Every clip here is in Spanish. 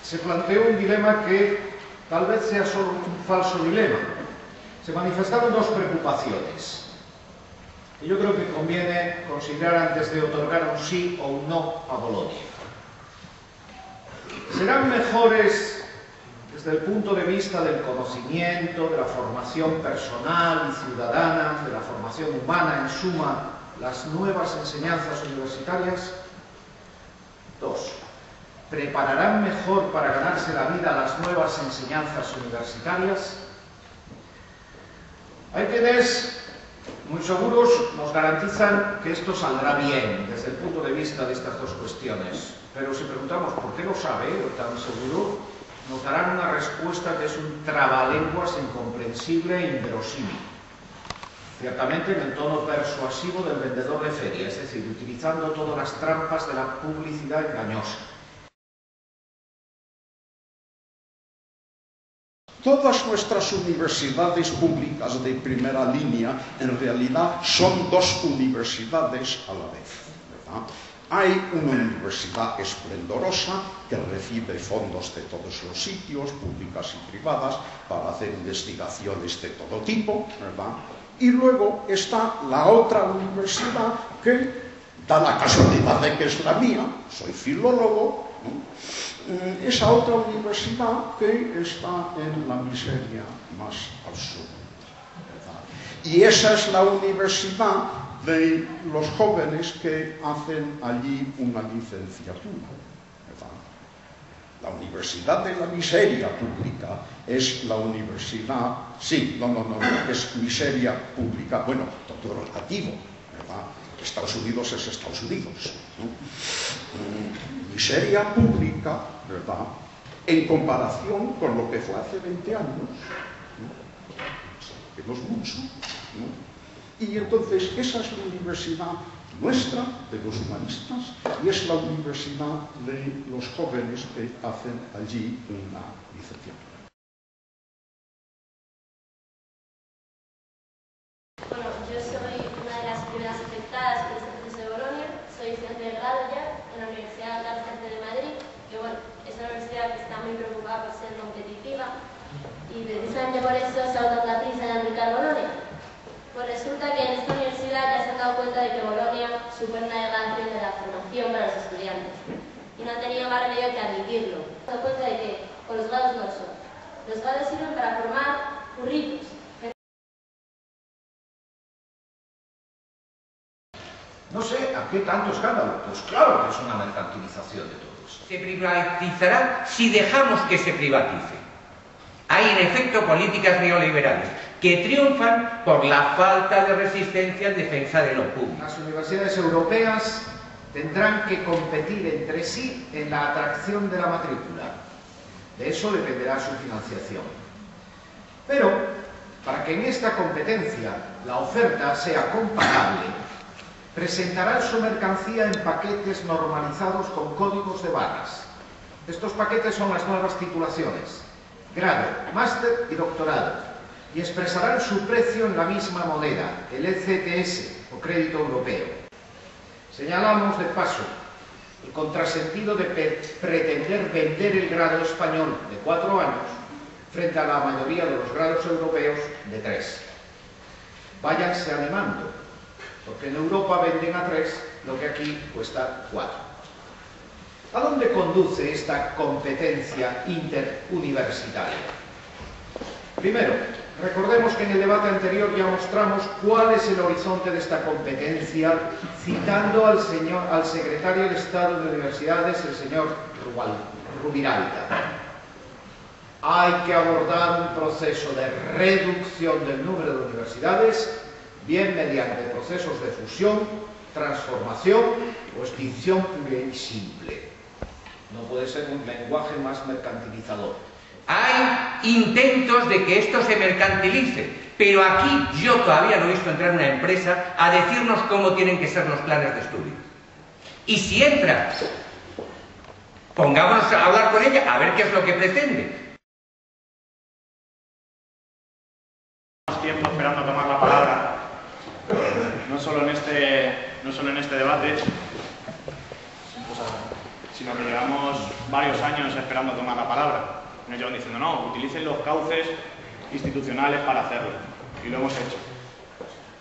se planteó un dilema que tal vez sea solo un falso dilema. Se manifestaron dos preocupaciones que yo creo que conviene considerar antes de otorgar un sí o un no a Bolonia. ¿Serán mejores desde el punto de vista del conocimiento, de la formación personal y ciudadana, de la formación humana, en suma, las nuevas enseñanzas universitarias? Dos, ¿prepararán mejor para ganarse la vida las nuevas enseñanzas universitarias? Hay quienes, muy seguros, nos garantizan que esto saldrá bien desde el punto de vista de estas dos cuestiones. Pero si preguntamos por qué lo sabe tan seguro, nos darán una respuesta que es un trabalenguas incomprensible e inverosímil. Ciertamente en el tono persuasivo del vendedor de feria, es decir, utilizando todas las trampas de la publicidad engañosa. Todas nuestras universidades públicas de primera línea en realidad son dos universidades a la vez, ¿verdad? Hay una universidad esplendorosa que recibe fondos de todos los sitios, públicas y privadas, para hacer investigaciones de todo tipo, ¿verdad? Y luego está la otra universidad que da la casualidad de que es la mía, soy filólogo, ¿no? Esa otra universidad que está en la miseria más absoluta, ¿verdad? Y esa es la universidad de los jóvenes que hacen allí una licenciatura, ¿verdad? La universidad de la miseria pública es la universidad, sí, es miseria pública, bueno, todo relativo, ¿verdad? Estados Unidos es Estados Unidos, ¿no? Miseria pública, ¿verdad?, en comparación con lo que fue hace 20 años, ¿no? Que no es mucho, ¿no? Y entonces esa es la universidad nuestra, de los humanistas, y es la universidad de los jóvenes que hacen allí una licenciatura. Bueno, yo soy una de las primeras afectadas por este proceso de Bolonia, soy estudiante de grado ya en la Universidad Carlos III de Madrid, que bueno, es una universidad que está muy preocupada por ser competitiva y precisamente por eso se ha dado tanta prisa en aplicar Bolonia. Pues resulta que en esta universidad ya se han dado cuenta de que Bolonia supone una degradación de la formación para los estudiantes y no han tenido más remedio que admitirlo. Se han dado cuenta de que con los grados no son. Los grados sirven para formar currículos. No sé a qué tanto escándalo. Pues claro que es una mercantilización de todo eso. Se privatizará si dejamos que se privatice. Hay en efecto políticas neoliberales que triunfan por la falta de resistencia en defensa de lo público. Las universidades europeas tendrán que competir entre sí en la atracción de la matrícula. De eso dependerá su financiación. Pero, para que en esta competencia la oferta sea comparable, presentarán su mercancía en paquetes normalizados con códigos de barras. Estos paquetes son las nuevas titulaciones, grado, máster y doctorado, y expresarán su precio en la misma moneda, el ECTS, o crédito europeo. Señalamos de paso el contrasentido de pretender vender el grado español de 4 años frente a la mayoría de los grados europeos de 3. Váyanse animando, porque en Europa venden a 3 lo que aquí cuesta 4. ¿A dónde conduce esta competencia interuniversitaria? Primero, recordemos que en el debate anterior ya mostramos cuál es el horizonte de esta competencia, citando al secretario de Estado de Universidades, el señor Rubiralta. Hay que abordar un proceso de reducción del número de universidades, bien mediante procesos de fusión, transformación o extinción pura y simple. No puede ser un lenguaje más mercantilizador. Hay intentos de que esto se mercantilice, pero aquí yo todavía no he visto entrar una empresa a decirnos cómo tienen que ser los planes de estudio. Y si entra, pongámonos a hablar con ella a ver qué es lo que pretende. Tiempo esperando tomar la palabra, no solo en este debate, sino que llevamos varios años esperando tomar la palabra. Nos llevan diciendo, no, utilicen los cauces institucionales para hacerlo. Y lo hemos hecho.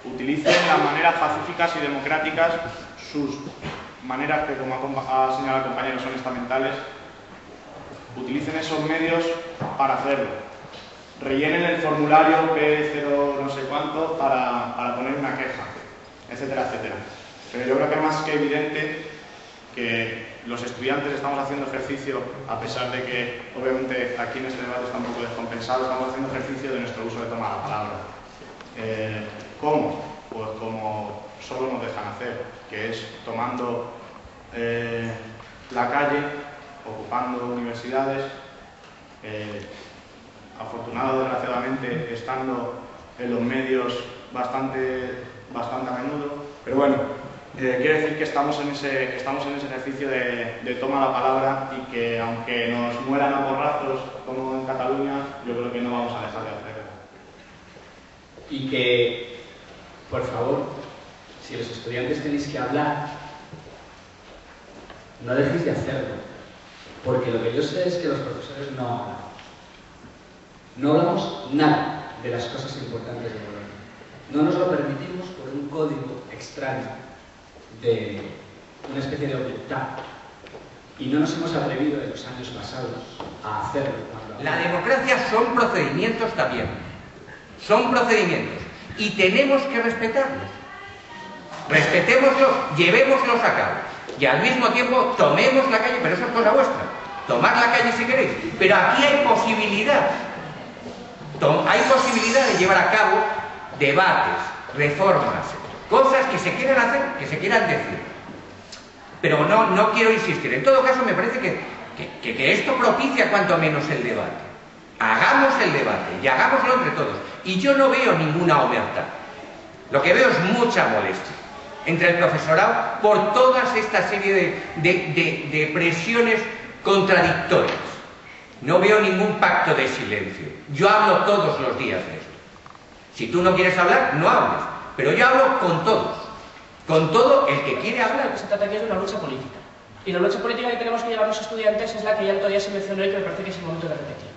Utilicen las maneras pacíficas y democráticas, sus maneras que, como ha señalado el compañero, son estamentales. Utilicen esos medios para hacerlo. Rellenen el formulario P0 no sé cuánto para poner una queja, etcétera, etcétera. Pero yo creo que es más que evidente que los estudiantes estamos haciendo ejercicio, a pesar de que obviamente aquí en este debate está un poco descompensado, estamos haciendo ejercicio de nuestro uso de toma de la palabra. ¿Cómo? Pues como solo nos dejan hacer, que es tomando la calle, ocupando universidades, afortunado desgraciadamente estando en los medios bastante a menudo, pero bueno, quiere decir que estamos en ese ejercicio de toma la palabra y que aunque nos mueran a porrazos como en Cataluña, yo creo que no vamos a dejar de hacerlo. Y que, por favor, si los estudiantes tenéis que hablar, no dejéis de hacerlo, porque lo que yo sé es que los profesores no hablan. No hablamos nada de las cosas importantes de Bolonia. No nos lo permitimos por un código extraño de una especie de objetar. Y no nos hemos atrevido en los años pasados a hacerlo. La democracia son procedimientos también. Son procedimientos. Y tenemos que respetarlos. Respetémoslos, llevémoslos a cabo. Y al mismo tiempo tomemos la calle, pero eso es cosa vuestra. Tomad la calle si queréis. Pero aquí hay posibilidad. Hay posibilidad de llevar a cabo debates, reformas, cosas que se quieran hacer, que se quieran decir. Pero no quiero insistir. En todo caso, me parece que esto propicia cuanto menos el debate. Hagamos el debate y hagámoslo entre todos. Y yo no veo ninguna omertad. Lo que veo es mucha molestia entre el profesorado por toda esta serie de presiones contradictorias. No veo ningún pacto de silencio. Yo hablo todos los días de esto. Si tú no quieres hablar, no hables. Pero yo hablo con todos. Con todo el que quiere hablar. Lo que se trata aquí es de una lucha política. Y la lucha política que tenemos que llevar los estudiantes es la que ya el otro día se mencionó y que me parece que es el momento de repetir.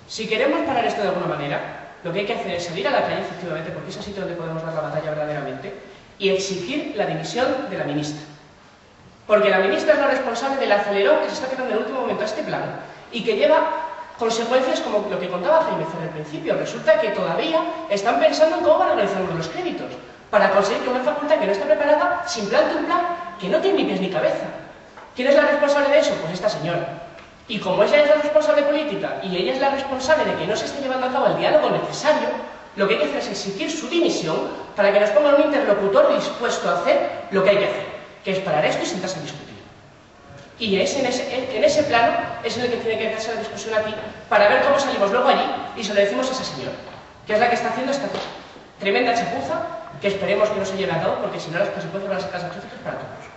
Si queremos parar esto de alguna manera, lo que hay que hacer es salir a la calle, efectivamente, porque es el sitio donde podemos dar la batalla verdaderamente, y exigir la dimisión de la ministra. Porque la ministra es la responsable del acelerón que se está quedando en el último momento a este plan y que lleva consecuencias como lo que contaba Jaime Ferrer al principio. Resulta que todavía están pensando en cómo van a organizar los créditos para conseguir que una facultad que no está preparada se implante un plan que no tiene ni pies ni cabeza. ¿Quién es la responsable de eso? Pues esta señora. Y como ella es la responsable política y ella es la responsable de que no se esté llevando a cabo el diálogo necesario, lo que hay que hacer es exigir su dimisión para que nos pongan un interlocutor dispuesto a hacer lo que hay que hacer, que es parar esto y sentarse a discutir. Y es en ese plano es en el que tiene que hacerse la discusión aquí para ver cómo salimos luego allí y se lo decimos a esa señora, que es la que está haciendo esta tremenda chapuza que esperemos que no se lleve a cabo porque si no las consecuencias van a ser catastróficas para todos.